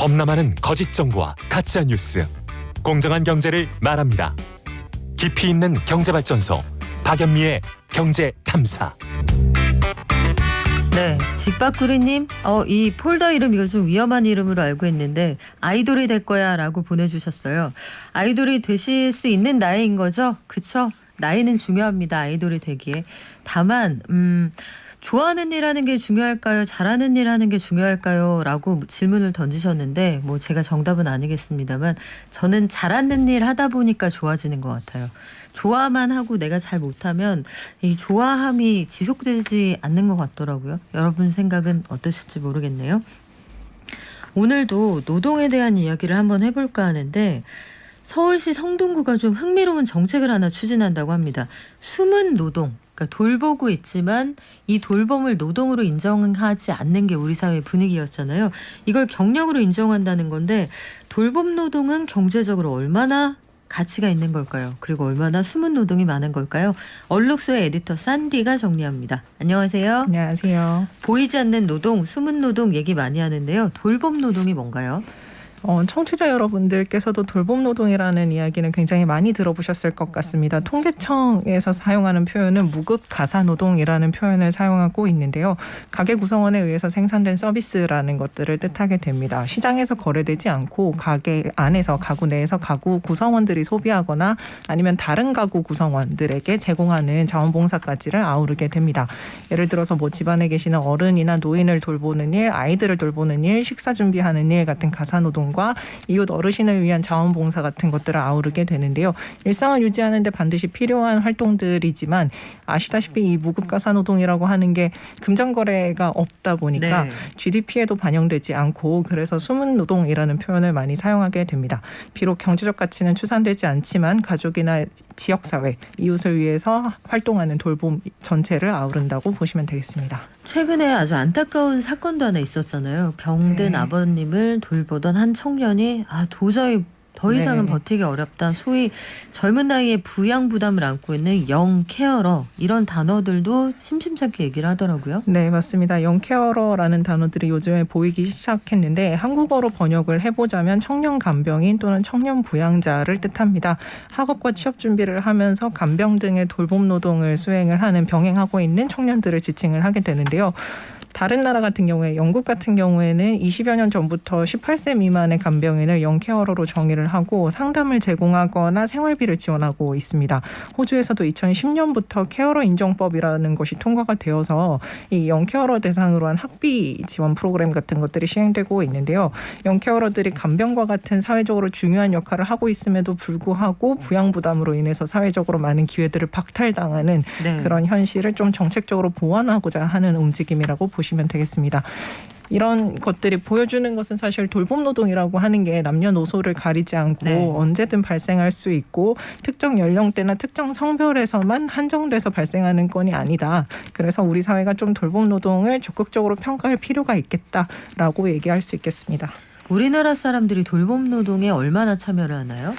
범람하는 거짓 정보와 가짜 뉴스, 공정한 경제를 말합니다. 깊이 있는 경제발전소 박연미의 경제탐사. 네, 직박구리님, 이 폴더 이름 이거 좀 위험한 이름으로 알고 있는데 아이돌이 될 거야라고 보내주셨어요. 아이돌이 되실 수 있는 나이인 거죠? 그쵸? 나이는 중요합니다. 아이돌이 되기에. 다만 좋아하는 일 하는 게 중요할까요? 잘하는 일 하는 게 중요할까요? 라고 질문을 던지셨는데 뭐 제가 정답은 아니겠습니다만 저는 잘하는 일 하다 보니까 좋아지는 것 같아요. 좋아만 하고 내가 잘 못하면 이 좋아함이 지속되지 않는 것 같더라고요. 여러분 생각은 어떠실지 모르겠네요. 오늘도 노동에 대한 이야기를 한번 해볼까 하는데 서울시 성동구가 좀 흥미로운 정책을 하나 추진한다고 합니다. 숨은 노동. 그러니까 돌보고 있지만 이 돌봄을 노동으로 인정하지 않는 게 우리 사회의 분위기였잖아요. 이걸 경력으로 인정한다는 건데 돌봄 노동은 경제적으로 얼마나 가치가 있는 걸까요? 그리고 얼마나 숨은 노동이 많은 걸까요? 얼룩소의 에디터 산디가 정리합니다. 안녕하세요. 안녕하세요. 보이지 않는 노동, 숨은 노동 얘기 많이 하는데요. 돌봄 노동이 뭔가요? 청취자 여러분들께서도 돌봄 노동이라는 이야기는 굉장히 많이 들어보셨을 것 같습니다. 통계청에서 사용하는 표현은 무급 가사 노동이라는 표현을 사용하고 있는데요. 가게 구성원에 의해서 생산된 서비스라는 것들을 뜻하게 됩니다. 시장에서 거래되지 않고 가게 안에서 가구 내에서 가구 구성원들이 소비하거나 아니면 다른 가구 구성원들에게 제공하는 자원봉사까지를 아우르게 됩니다. 예를 들어서 뭐 집안에 계시는 어른이나 노인을 돌보는 일, 아이들을 돌보는 일, 식사 준비하는 일 같은 가사 노동 과 이웃 어르신을 위한 자원봉사 같은 것들을 아우르게 되는데요. 일상을 유지하는 데 반드시 필요한 활동들이지만 아시다시피 이 무급가사노동이라고 하는 게 금전거래가 없다 보니까 네. GDP에도 반영되지 않고 그래서 숨은 노동이라는 표현을 많이 사용하게 됩니다. 비록 경제적 가치는 추산되지 않지만 가족이나 지역사회, 이웃을 위해서 활동하는 돌봄 전체를 아우른다고 보시면 되겠습니다. 최근에 아주 안타까운 사건도 하나 있었잖아요. 병든 네. 아버님을 돌보던 한 청년이 도저히 더 이상은 네. 버티기 어렵다. 소위 젊은 나이에 부양 부담을 안고 있는 영 케어러 이런 단어들도 심심찮게 얘기를 하더라고요. 네, 맞습니다. 영케어러라는 단어들이 요즘에 보이기 시작했는데 한국어로 번역을 해보자면 청년 간병인 또는 청년 부양자를 뜻합니다. 학업과 취업 준비를 하면서 간병 등의 돌봄 노동을 수행을 하는 병행하고 있는 청년들을 지칭을 하게 되는데요. 다른 나라 같은 경우에 영국 같은 경우에는 20여 년 전부터 18세 미만의 간병인을 영케어러로 정의를 하고 상담을 제공하거나 생활비를 지원하고 있습니다. 호주에서도 2010년부터 케어러 인정법이라는 것이 통과가 되어서 이 영케어러 대상으로 한 학비 지원 프로그램 같은 것들이 시행되고 있는데요. 영케어러들이 간병과 같은 사회적으로 중요한 역할을 하고 있음에도 불구하고 부양 부담으로 인해서 사회적으로 많은 기회들을 박탈당하는 네. 그런 현실을 좀 정책적으로 보완하고자 하는 움직임이라고 보시면 되겠습니다. 이런 것들이 보여주는 것은 사실 돌봄 노동이라고 하는 게 남녀노소를 가리지 않고 네. 언제든 발생할 수 있고 특정 연령대나 특정 성별에서만 한정돼서 발생하는 건이 아니다. 그래서 우리 사회가 좀 돌봄 노동을 적극적으로 평가할 필요가 있겠다라고 얘기할 수 있겠습니다. 우리나라 사람들이 돌봄 노동에 얼마나 참여를 하나요?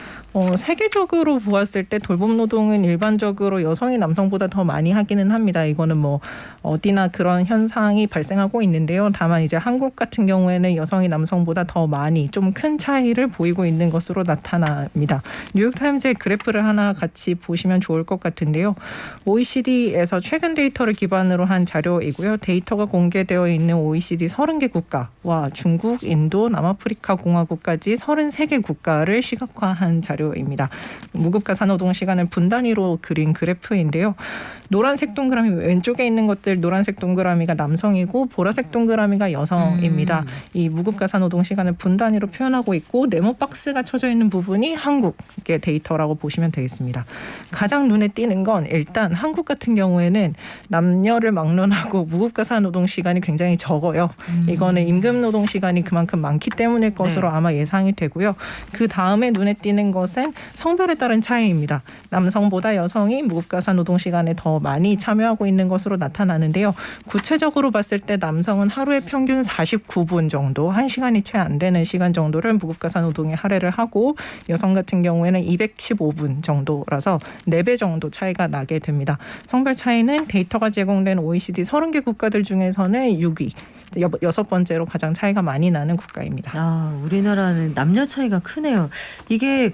세계적으로 보았을 때 돌봄 노동은 일반적으로 여성이 남성보다 더 많이 하기는 합니다. 이거는 뭐 어디나 그런 현상이 발생하고 있는데요. 다만 이제 한국 같은 경우에는 여성이 남성보다 더 많이 좀 큰 차이를 보이고 있는 것으로 나타납니다. 뉴욕타임즈의 그래프를 하나 같이 보시면 좋을 것 같은데요. OECD에서 최근 데이터를 기반으로 한 자료이고요. 데이터가 공개되어 있는 OECD 30개 국가와 중국, 인도, 남아프리카 공화국까지 33개 국가를 시각화한 자료입니다. 무급가사노동 시간을 분단위로 그린 그래프인데요. 노란색 동그라미 왼쪽에 있는 것들 노란색 동그라미가 남성이고 보라색 동그라미가 여성입니다. 이 무급가사노동 시간을 분단위로 표현하고 있고 네모 박스가 쳐져 있는 부분이 한국의 데이터라고 보시면 되겠습니다. 가장 눈에 띄는 건 일단 한국 같은 경우에는 남녀를 막론하고 무급가사노동 시간이 굉장히 적어요. 이거는 임금노동 시간이 그만큼 많기 때문일 것으로 네. 아마 예상이 되고요. 그 다음에 눈에 띄는 것은 성별에 따른 차이입니다. 남성보다 여성이 무급가사 노동 시간에 더 많이 참여하고 있는 것으로 나타나는데요. 구체적으로 봤을 때 남성은 하루에 평균 49분 정도, 1시간이 채 안 되는 시간 정도를 무급가사 노동에 할애를 하고 여성 같은 경우에는 215분 정도라서 4배 정도 차이가 나게 됩니다. 성별 차이는 데이터가 제공된 OECD 30개 국가들 중에서는 6위. 여섯 번째로 가장 차이가 많이 나는 국가입니다. 아, 우리나라는 남녀 차이가 크네요. 이게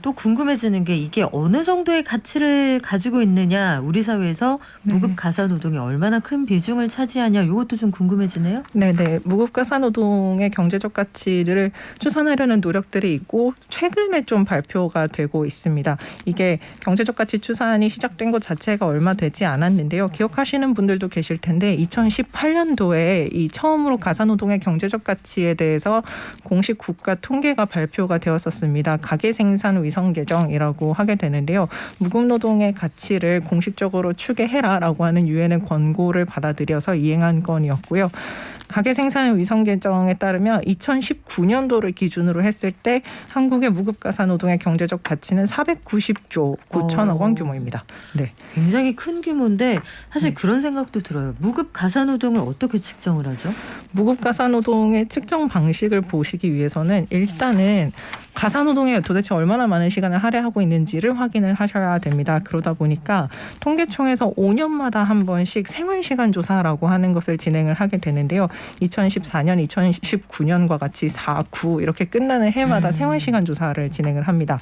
또 궁금해지는 게 이게 어느 정도의 가치를 가지고 있느냐, 우리 사회에서 무급 가사 노동이 얼마나 큰 비중을 차지하냐, 이것도 좀 궁금해지네요. 네네. 무급 가사 노동의 경제적 가치를 추산하려는 노력들이 있고 최근에 좀 발표가 되고 있습니다. 이게 경제적 가치 추산이 시작된 것 자체가 얼마 되지 않았는데요. 기억하시는 분들도 계실 텐데 2018년도에 이 처음으로 가사 노동의 경제적 가치에 대해서 공식 국가 통계가 발표가 되었었습니다. 가계생산 위성개정이라고 하게 되는데요. 무급 노동의 가치를 공식적으로 추계해라라고 하는 유엔의 권고를 받아들여서 이행한 건이었고요. 가계생산 위성개정에 따르면 2019년도를 기준으로 했을 때 한국의 무급 가사 노동의 경제적 가치는 490조 9천억 원 규모입니다. 네. 굉장히 큰 규모인데 사실 그런 생각도 들어요. 무급 가사 노동을 어떻게 측정을 하죠? 무급 가사 노동의 측정 방식을 보시기 위해서는 일단은 가사 노동에 도대체 얼마나 많은 시간을 할애하고 있는지를 확인을 하셔야 됩니다. 그러다 보니까 통계청에서 5년마다 한 번씩 생활시간 조사라고 하는 것을 진행을 하게 되는데요. 2014년, 2019년과 같이 4, 9 이렇게 끝나는 해마다 생활시간 조사를 진행을 합니다.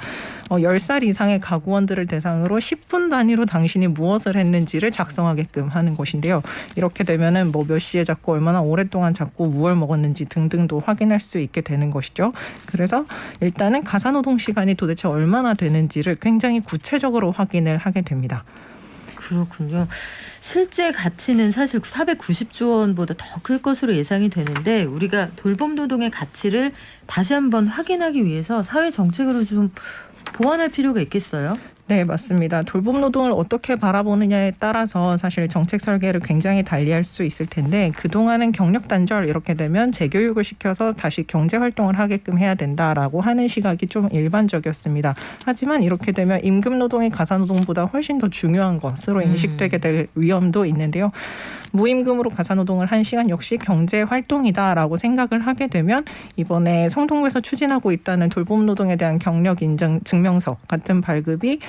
10살 이상의 가구원들을 대상으로 10분 단위로 당신이 무엇을 했는지를 작성하게끔 하는 것인데요. 이렇게 되면은 뭐 몇 시에 잡고 얼마나 오랫동안 잡고 무얼 먹었는지 등등도 확인할 수 있게 되는 것이죠. 그래서 일단은 가사노동 시간이 도대체 얼마나 되는지를 굉장히 구체적으로 확인을 하게 됩니다. 그렇군요. 실제 가치는 사실 490조 원보다 더 클 것으로 예상이 되는데 우리가 돌봄 노동의 가치를 다시 한번 확인하기 위해서 사회 정책으로 좀 보완할 필요가 있겠어요? 네, 맞습니다. 돌봄 노동을 어떻게 바라보느냐에 따라서 사실 정책 설계를 굉장히 달리할 수 있을 텐데 그동안은 경력 단절 이렇게 되면 재교육을 시켜서 다시 경제 활동을 하게끔 해야 된다라고 하는 시각이 좀 일반적이었습니다. 하지만 이렇게 되면 임금 노동이 가사 노동보다 훨씬 더 중요한 것으로 인식되게 될 위험도 있는데요. 무임금으로 가사 노동을 한 시간 역시 경제 활동이다라고 생각을 하게 되면 이번에 성동구에서 추진하고 있다는 돌봄 노동에 대한 경력 인증 증명서 같은 발급이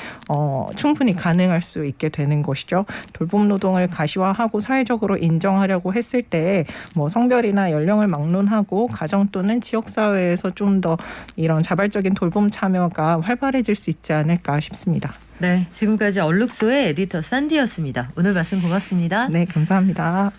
충분히 가능할 수 있게 되는 것이죠. 돌봄 노동을 가시화하고 사회적으로 인정하려고 했을 때 뭐 성별이나 연령을 막론하고 가정 또는 지역 사회에서 좀 더 이런 자발적인 돌봄 참여가 활발해질 수 있지 않을까 싶습니다. 네, 지금까지 얼룩소의 에디터 산디였습니다. 오늘 말씀 고맙습니다. 네, 감사합니다.